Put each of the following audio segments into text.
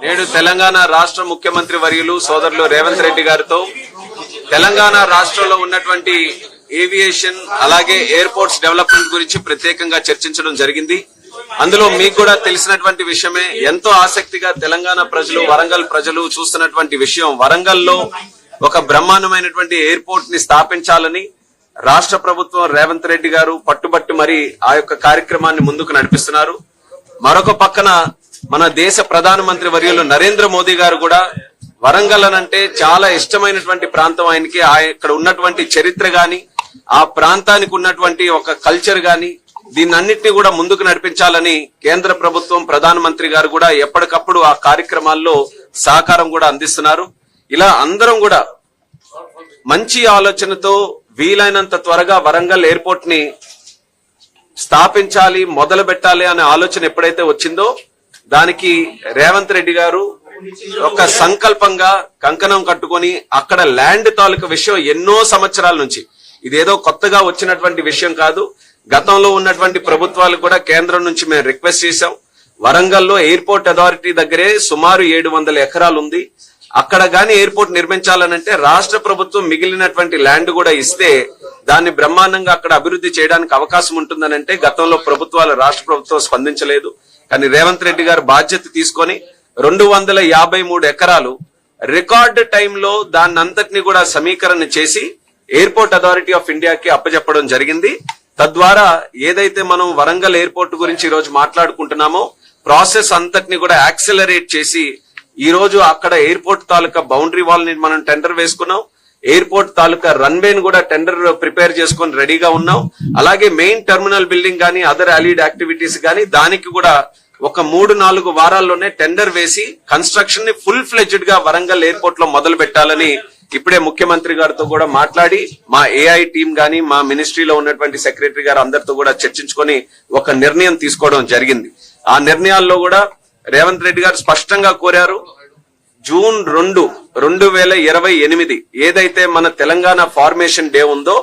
నేడు తెలంగాణ రాష్ట్ర ముఖ్యమంత్రి వర్యులు సోదరులు రేవంత్ రెడ్డి గారితో తెలంగాణ రాష్ట్రంలో ఉన్నటువంటి ఏవియేషన్ అలాగే ఎయిర్పోర్ట్స్ డెవలప్మెంట్ గురించి ప్రత్యేకంగా చర్చించడం జరిగింది. అందులో మీకు కూడా తెలిసినటువంటి విషయమే, ఎంతో ఆసక్తిగా తెలంగాణ ప్రజలు, వరంగల్ ప్రజలు చూస్తున్నటువంటి విషయం, వరంగల్లో ఒక బ్రహ్మాండమైనటువంటి ఎయిర్పోర్ట్ ని స్థాపించాలని రాష్ట్ర ప్రభుత్వం రేవంత్ రెడ్డి గారు పట్టుబట్టి మరి ఆ యొక్క కార్యక్రమాన్ని ముందుకు నడిపిస్తున్నారు. మరొక పక్కన మన దేశ ప్రధానమంత్రి వర్యులు నరేంద్ర మోదీ గారు కూడా వరంగల్ అంటే చాలా ఇష్టమైనటువంటి ప్రాంతం ఆయనకి. ఇక్కడ ఉన్నటువంటి చరిత్ర గాని, ఆ ప్రాంతానికి ఉన్నటువంటి ఒక కల్చర్ గాని, దీన్నన్నింటినీ కూడా ముందుకు నడిపించాలని కేంద్ర ప్రభుత్వం, ప్రధానమంత్రి గారు కూడా ఎప్పటికప్పుడు ఆ కార్యక్రమాల్లో సహకారం కూడా అందిస్తున్నారు. ఇలా అందరం కూడా మంచి ఆలోచనతో వీలైనంత త్వరగా వరంగల్ ఎయిర్పోర్ట్ ని స్థాపించాలి, మొదలు పెట్టాలి అనే ఆలోచన ఎప్పుడైతే వచ్చిందో దానికి రేవంత్ రెడ్డి గారు ఒక సంకల్పంగా కంకణం కట్టుకొని అక్కడ ల్యాండ్ తాలూకు విషయం ఎన్నో సంవత్సరాల నుంచి, ఇదేదో కొత్తగా వచ్చినటువంటి విషయం కాదు. గతంలో ఉన్నటువంటి ప్రభుత్వాలు కూడా కేంద్రం నుంచి మేము రిక్వెస్ట్ చేశాం. వరంగల్లో ఎయిర్పోర్ట్ అథారిటీ దగ్గరే సుమారు 700 ఎకరాలు ఉంది. అక్కడ గాని ఎయిర్పోర్ట్ నిర్మించాలనంటే రాష్ట్ర ప్రభుత్వం మిగిలినటువంటి ల్యాండ్ కూడా ఇస్తే దాన్ని బ్రహ్మాండంగా అక్కడ అభివృద్ధి చేయడానికి అవకాశం ఉంటుందనంటే గతంలో ప్రభుత్వాలు, రాష్ట్ర ప్రభుత్వం స్పందించలేదు. కానీ రేవంత్ రెడ్డి గారు బాధ్యత తీసుకొని 253 ఎకరాలు రికార్డు టైంలో దాన్ని అంతటిని కూడా సమీకరణ చేసి ఎయిర్పోర్ట్ అథారిటీ ఆఫ్ ఇండియాకి అప్పచెప్పడం జరిగింది. తద్వారా ఏదైతే మనం వరంగల్ ఎయిర్పోర్ట్ గురించి ఈ రోజు మాట్లాడుకుంటున్నామో ప్రాసెస్ అంతటిని కూడా యాక్సిలరేట్ చేసి ఈ రోజు అక్కడ ఎయిర్పోర్ట్ తాలూకా బౌండరీ వాల్ ని మనం టెండర్ వేసుకున్నాం. ఎయిర్పోర్ట్ తాలూకా రన్వేని కూడా టెండర్ ప్రిపేర్ చేసుకొని రెడీగా ఉన్నాం. అలాగే మెయిన్ టెర్మినల్ బిల్డింగ్ గానీ, అదర్ అలీడ్ యాక్టివిటీస్ గానీ దానికి కూడా ఒక 3-4 వారాల్లోనే టెండర్ వేసి కన్స్ట్రక్షన్ ని ఫుల్ ఫ్లెడ్జ్డ్ గా వరంగల్ ఎయిర్పోర్ట్ లో మొదలు పెట్టాలని ఇప్పుడే ముఖ్యమంత్రి గారితో కూడా మాట్లాడి, మా ఏఐ టీం గానీ, మా మినిస్ట్రీలో ఉన్నటువంటి సెక్రటరీ గారు అందరితో కూడా చర్చించుకొని ఒక నిర్ణయం తీసుకోవడం జరిగింది. ఆ నిర్ణయాల్లో కూడా రేవంత్ రెడ్డి గారు స్పష్టంగా కోరారు, జూన్ 2, 2028 ఏదైతే మన తెలంగాణ ఫార్మేషన్ డే ఉందో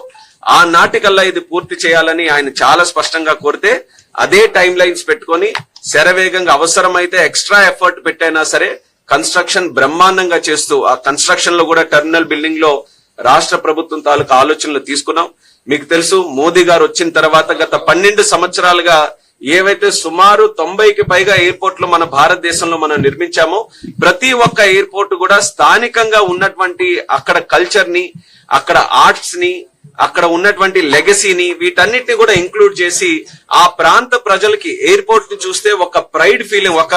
ఆ నాటికల్లా ఇది పూర్తి చేయాలని ఆయన చాలా స్పష్టంగా కోరితే అదే టైం లైన్స్ పెట్టుకొని శరవేగంగా అవసరమైతే ఎక్స్ట్రా ఎఫర్ట్ పెట్టైనా సరే కన్స్ట్రక్షన్ బ్రహ్మాండంగా చేస్తూ ఆ కన్స్ట్రక్షన్ లో కూడా టెర్మినల్ బిల్డింగ్ లో రాష్ట్ర ప్రభుత్వం తాలూకా ఆలోచనలు తీసుకున్నాం. మీకు తెలుసు, మోదీ గారు వచ్చిన తర్వాత గత 12 సంవత్సరాలుగా ఏవైతే సుమారు 90కి పైగా ఎయిర్పోర్ట్లు మన భారతదేశంలో మనం నిర్మించామో ప్రతి ఒక్క ఎయిర్పోర్ట్ కూడా స్థానికంగా ఉన్నటువంటి అక్కడ కల్చర్ ని, అక్కడ ఆర్ట్స్ ని, అక్కడ ఉన్నటువంటి లెగసీని, వీటన్నిటిని కూడా ఇంక్లూడ్ చేసి ఆ ప్రాంత ప్రజలకి ఎయిర్పోర్ట్ ని చూస్తే ఒక ప్రైడ్ ఫీలింగ్, ఒక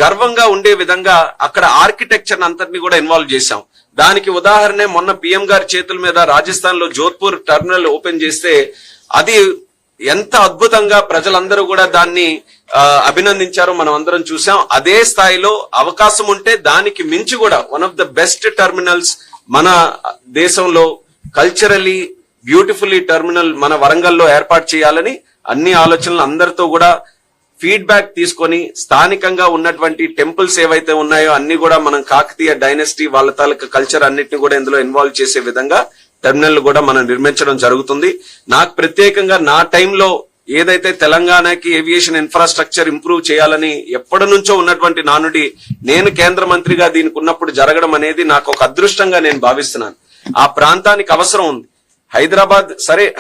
గర్వంగా ఉండే విధంగా అక్కడ ఆర్కిటెక్చర్ అంతటిని కూడా ఇన్వాల్వ్ చేశాం. దానికి ఉదాహరణ మొన్న పిఎం గారి చేతుల మీద రాజస్థాన్ లో జోధ్పూర్ టెర్మినల్ ఓపెన్ చేస్తే అది ఎంత అద్భుతంగా ప్రజలందరూ కూడా దాన్ని అభినందించారో మనం అందరం చూసాం. అదే స్థాయిలో అవకాశం ఉంటే దానికి మించి కూడా one of the best terminals మన దేశంలో కల్చరలీ బ్యూటిఫుల్లీ టెర్మినల్ మన వరంగల్లో ఏర్పాటు చేయాలని అన్ని ఆలోచనలు అందరితో కూడా ఫీడ్బ్యాక్ తీసుకొని స్థానికంగా ఉన్నటువంటి టెంపుల్స్ ఏవైతే ఉన్నాయో అన్ని కూడా మనం కాకతీయ డైనస్టీ వాళ్ళ తాలూకా కల్చర్ అన్నిటిని కూడా ఇందులో ఇన్వాల్వ్ చేసే విధంగా టెర్మినల్ కూడా మనం నిర్మించడం జరుగుతుంది. నాకు ప్రత్యేకంగా నా టైంలో ఏదైతే తెలంగాణకి ఏవియేషన్ ఇన్ఫ్రాస్ట్రక్చర్ ఇంప్రూవ్ చేయాలని ఎప్పటి నుంచో ఉన్నటువంటి నానుడి నేను కేంద్ర మంత్రిగా దీనికి ఉన్నప్పుడు జరగడం అనేది నాకు ఒక అదృష్టంగా నేను భావిస్తున్నాను. ఆ ప్రాంతానికి అవసరం ఉంది.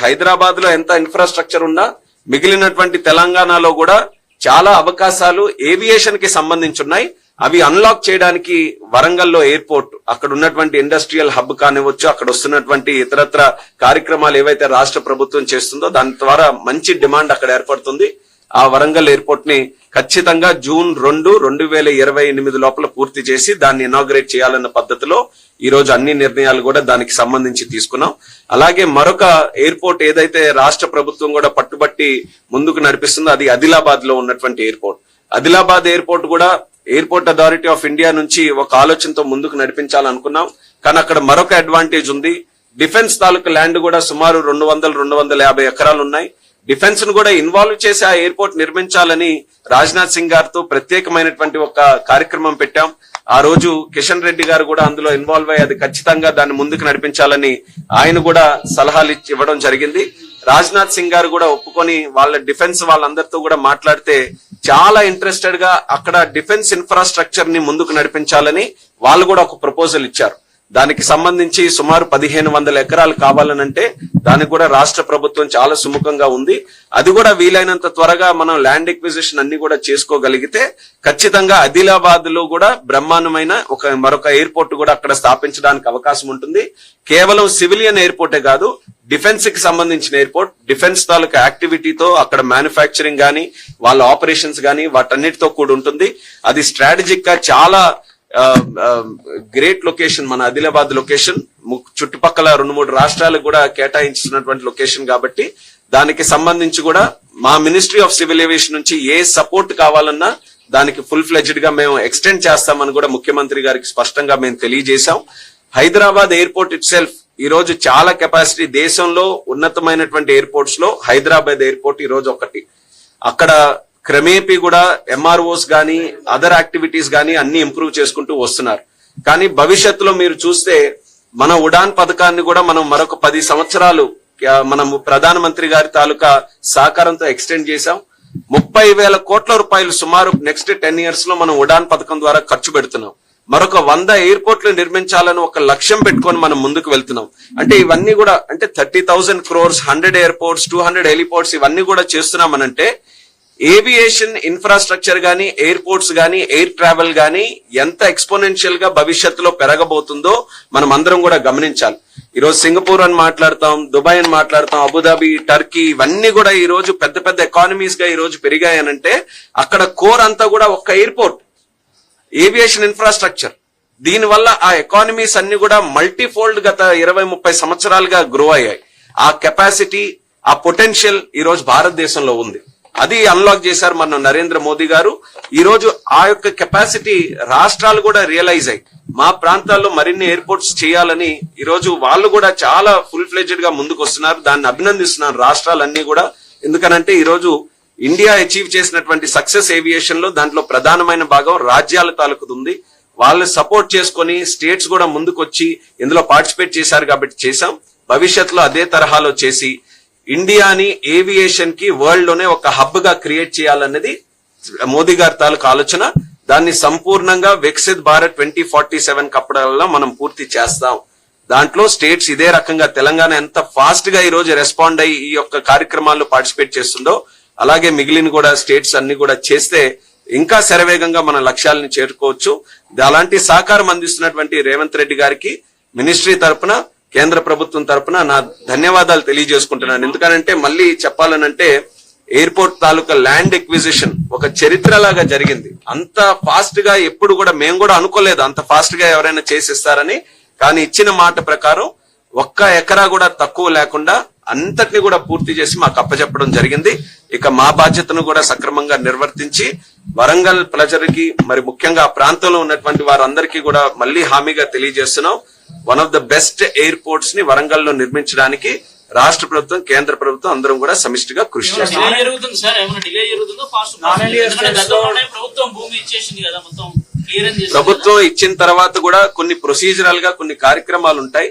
హైదరాబాద్ లో ఎంత ఇన్ఫ్రాస్ట్రక్చర్ ఉన్నా మిగిలినటువంటి తెలంగాణలో కూడా చాలా అవకాశాలు ఏవియేషన్ కి సంబంధించి ఉన్నాయి. అవి అన్లాక్ చేయడానికి వరంగల్లో ఎయిర్పోర్ట్, అక్కడ ఉన్నటువంటి ఇండస్ట్రియల్ హబ్ కానివచ్చు, అక్కడ వస్తున్నటువంటి ఇతరత్ర కార్యక్రమాలు ఏవైతే రాష్ట్ర ప్రభుత్వం చేస్తుందో దాని ద్వారా మంచి డిమాండ్ అక్కడ ఏర్పడుతుంది. ఆ వరంగల్ ఎయిర్పోర్ట్ ని ఖచ్చితంగా జూన్ 2, 2028 లోపల పూర్తి చేసి దాన్ని ఇనాగ్రేట్ చేయాలన్న పద్ధతిలో ఈ రోజు అన్ని నిర్ణయాలు కూడా దానికి సంబంధించి తీసుకున్నాం. అలాగే మరొక ఎయిర్పోర్ట్ ఏదైతే రాష్ట్ర ప్రభుత్వం కూడా పట్టుబట్టి ముందుకు నడిపిస్తుందో అది ఆదిలాబాద్ లో ఉన్నటువంటి ఎయిర్పోర్ట్. ఆదిలాబాద్ ఎయిర్పోర్ట్ కూడా ఎయిర్పోర్ట్ అథారిటీ ఆఫ్ ఇండియా నుంచి ఒక ఆలోచనతో ముందుకు నడిపించాలనుకున్నాం. కానీ అక్కడ మరొక అడ్వాంటేజ్ ఉంది. డిఫెన్స్ తాలూకు ల్యాండ్ కూడా సుమారు 200-250 ఎకరాలు ఉన్నాయి. డిఫెన్స్ ను కూడా ఇన్వాల్వ్ చేసి ఆ ఎయిర్పోర్ట్ నిర్మించాలని రాజ్నాథ్ సింగ్ గారితో ప్రత్యేకమైనటువంటి ఒక కార్యక్రమం పెట్టాం. ఆ రోజు కిషన్ రెడ్డి గారు కూడా అందులో ఇన్వాల్వ్ అయ్యి అది ఖచ్చితంగా దాన్ని ముందుకు నడిపించాలని ఆయన కూడా సలహాలు ఇవ్వడం జరిగింది. రాజ్నాథ్ సింగ్ గారు కూడా ఒప్పుకొని వాళ్ళ డిఫెన్స్ వాళ్ళందరితో కూడా మాట్లాడితే చాలా ఇంట్రెస్టెడ్ గా అక్కడ డిఫెన్స్ ఇన్ఫ్రాస్ట్రక్చర్ ని ముందుకు నడిపించాలని వాళ్ళు కూడా ఒక ప్రపోజల్ ఇచ్చారు. దానికి సంబంధించి సుమారు 1500 ఎకరాలు కావాలనంటే దానికి కూడా రాష్ట్ర ప్రభుత్వం చాలా సుముఖంగా ఉంది. అది కూడా వీలైనంత త్వరగా మనం ల్యాండ్ ఎక్విజిషన్ అన్ని కూడా చేసుకోగలిగితే ఖచ్చితంగా ఆదిలాబాద్ లో కూడా బ్రహ్మాండమైన మరొక ఎయిర్పోర్ట్ కూడా అక్కడ స్థాపించడానికి అవకాశం ఉంటుంది. కేవలం సివిలియన్ ఎయిర్పోర్టే కాదు, డిఫెన్స్ కి సంబంధించిన ఎయిర్పోర్ట్, డిఫెన్స్ తాలూకా యాక్టివిటీతో అక్కడ మ్యానుఫ్యాక్చరింగ్ గానీ వాళ్ళ ఆపరేషన్స్ గానీ వాటన్నిటితో కూడి ఉంటుంది. అది స్ట్రాటజిక్ గా చాలా గ్రేట్ లొకేషన్, మన ఆదిలాబాద్ లొకేషన్ చుట్టుపక్కల 2-3 రాష్ట్రాలకు కూడా కేటాయించినటువంటి లొకేషన్ కాబట్టి దానికి సంబంధించి కూడా మా మినిస్ట్రీ ఆఫ్ సివిల్ ఏవియేషన్ నుంచి ఏ సపోర్ట్ కావాలన్నా దానికి ఫుల్ ఫ్లెడ్జ్డ్ గా మేము ఎక్స్టెండ్ చేస్తామని కూడా ముఖ్యమంత్రి గారికి స్పష్టంగా మేము తెలియజేశాం. హైదరాబాద్ ఎయిర్పోర్ట్ ఇట్ సెల్ఫ్ ఈ రోజు చాలా కెపాసిటీ, దేశంలో ఉన్నతమైనటువంటి ఎయిర్పోర్ట్స్ లో హైదరాబాద్ ఎయిర్పోర్ట్ ఈ రోజు ఒకటి. అక్కడ క్రమేపీ కూడా ఎంఆర్ఓస్ గానీ అదర్ యాక్టివిటీస్ గానీ అన్ని ఇంప్రూవ్ చేసుకుంటూ వస్తున్నారు. కానీ భవిష్యత్తులో మీరు చూస్తే మన ఉడాన్ పథకాన్ని కూడా మనం మరొక 10 సంవత్సరాలు మనం ప్రధానమంత్రి గారి తాలూకా సహకారంతో ఎక్స్టెండ్ చేశాం. 30,000 కోట్ల రూపాయలు సుమారు నెక్స్ట్ 10 years లో మనం ఉడాన్ పథకం ద్వారా ఖర్చు పెడుతున్నాం. మరొక 100 ఎయిర్పోర్ట్లు నిర్మించాలని ఒక లక్ష్యం పెట్టుకొని మనం ముందుకు వెళ్తున్నాం. అంటే ఇవన్నీ కూడా అంటే 30,000 crores, 100 ఎయిర్పోర్ట్స్, 200 హెలిపోర్ట్స్ ఇవన్నీ కూడా చేస్తున్నామనంటే ఏవియేషన్ ఇన్ఫ్రాస్ట్రక్చర్ గానీ, ఎయిర్పోర్ట్స్ గానీ, ఎయిర్ ట్రావెల్ గానీ ఎంత ఎక్స్పోనెన్షియల్ గా భవిష్యత్తులో పెరగబోతుందో మనం అందరం కూడా గమనించాలి. ఈరోజు సింగపూర్ అని మాట్లాడతాం, దుబాయ్ అని మాట్లాడతాం, అబుదాబి, టర్కీ ఇవన్నీ కూడా ఈ రోజు పెద్ద పెద్ద ఎకానమీస్ గా ఈ రోజు పెరిగాయనంటే అక్కడ కోర్ అంతా కూడా ఒక్క ఎయిర్పోర్ట్, ఏవియేషన్ ఇన్ఫ్రాస్ట్రక్చర్. దీనివల్ల ఆ ఎకానమీస్ అన్ని కూడా మల్టీఫోల్డ్ గత 20-30 సంవత్సరాలుగా గ్రో అయ్యాయి. ఆ కెపాసిటీ, ఆ పొటెన్షియల్ ఈ రోజు భారతదేశంలో ఉంది. అది అన్లాక్ చేశారు మన నరేంద్ర మోదీ గారు. ఈ రోజు ఆ యొక్క కెపాసిటీ రాష్ట్రాలు కూడా రియలైజ్ అయ్యి మా ప్రాంతాల్లో మరిన్ని ఎయిర్పోర్ట్స్ చేయాలని ఈ రోజు వాళ్ళు కూడా చాలా ఫుల్ ఫ్లెడ్జ్డ్ గా ముందుకు వస్తున్నారు. దాన్ని అభినందిస్తున్నారు రాష్ట్రాలన్నీ కూడా. ఎందుకనంటే ఈ రోజు ఇండియా అచీవ్ చేసినటువంటి సక్సెస్ ఏవియేషన్ లో దాంట్లో ప్రధానమైన భాగం రాజ్యాల తాలూకుది ఉంది. వాళ్ళు సపోర్ట్ చేసుకుని స్టేట్స్ కూడా ముందుకు వచ్చి ఇందులో పార్టిసిపేట్ చేశారు కాబట్టి చేశాం. భవిష్యత్తులో అదే తరహాలో చేసి ఇండియాని ఏవియేషన్ కి వరల్డ్ లోనే ఒక హబ్ గా క్రియేట్ చేయాలన్నది మోదీ గారి తాలూకు ఆలోచన. దాన్ని సంపూర్ణంగా వికసిత్ భారత్ 2047 కప్పడాల్లో మనం పూర్తి చేస్తాం. దాంట్లో స్టేట్స్ ఇదే రకంగా తెలంగాణ ఎంత ఫాస్ట్ గా ఈ రోజు రెస్పాండ్ అయ్యి ఈ యొక్క కార్యక్రమాల్లో పార్టిసిపేట్ చేస్తుందో అలాగే మిగిలిన కూడా స్టేట్స్ అన్ని కూడా చేస్తే ఇంకా శరవేగంగా మన లక్ష్యాలను చేరుకోవచ్చు. అలాంటి సహకారం అందిస్తున్నటువంటి రేవంత్ రెడ్డి గారికి మినిస్ట్రీ తరపున, కేంద్ర ప్రభుత్వం తరపున నా ధన్యవాదాలు తెలియజేసుకుంటున్నాను. ఎందుకనంటే మళ్ళీ చెప్పాలనంటే ఎయిర్పోర్ట్ తాలూకా ల్యాండ్ ఎక్విజిషన్ ఒక చరిత్రలాగా జరిగింది. అంత ఫాస్ట్ గా ఎప్పుడు కూడా మేము కూడా అనుకోలేదు అంత ఫాస్ట్ గా ఎవరైనా చేసిస్తారని. కానీ ఇచ్చిన మాట ప్రకారం 1 ఎకరా కూడా తక్కువ లేకుండా అంతటిని కూడా పూర్తి చేసి మాకు అప్పచెప్పడం జరిగింది. ఇక మా బాధ్యతను కూడా సక్రమంగా నిర్వర్తించి వరంగల్ ప్రజలకి, మరి ముఖ్యంగా ఆ ప్రాంతంలో ఉన్నటువంటి వారందరికీ కూడా మళ్ళీ హామీగా తెలియజేస్తున్నాం. One of the best airports ని వరంగల్ లో నిర్మించడానికి రాష్ట్ర ప్రభుత్వం, కేంద్ర ప్రభుత్వం అందరం కూడా సమిష్టిగా కృషి చేస్తాం. ప్రభుత్వం ఇచ్చిన తర్వాత కూడా కొన్ని ప్రొసీజరల్ గా కొన్ని కార్యక్రమాలు ఉంటాయి.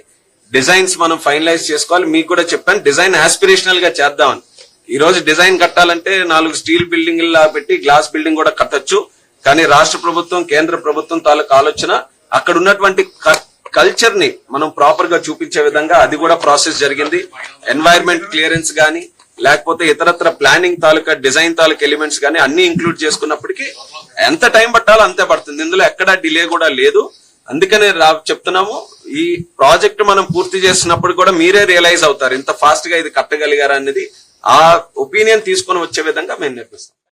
డిజైన్స్ మనం ఫైనలైజ్ చేసుకోవాలి. మీకు కూడా చెప్పాను డిజైన్ ఆస్పిరేషనల్ గా చేద్దామని. ఈ రోజు డిజైన్ కట్టాలంటే 4 స్టీల్ బిల్డింగ్ లా పెట్టి గ్లాస్ బిల్డింగ్ కూడా కట్టొచ్చు. కానీ రాష్ట్ర ప్రభుత్వం, కేంద్ర ప్రభుత్వం తాలూకు ఆలోచన అక్కడ ఉన్నటువంటి కల్చర్ ని మనం ప్రాపర్ గా చూపించే విధంగా అది కూడా ప్రాసెస్ జరిగింది. ఎన్వైరన్మెంట్ క్లియరెన్స్ గానీ లేకపోతే ఇతరత్ర ప్లానింగ్ తాలూకా, డిజైన్ తాలూకా ఎలిమెంట్స్ గానీ అన్ని ఇంక్లూడ్ చేసుకున్నప్పటికీ ఎంత టైం పట్టాలో అంతే పడుతుంది. ఇందులో ఎక్కడా డిలే కూడా లేదు. అందుకనే చెప్తున్నాము, ఈ ప్రాజెక్ట్ మనం పూర్తి చేస్తున్నప్పుడు కూడా మీరే రియలైజ్ అవుతారు ఇంత ఫాస్ట్ గా ఇది కట్టగలిగారా అనేది. ఆ ఒపీనియన్ తీసుకొని వచ్చే విధంగా మేము నిర్మిస్తాం.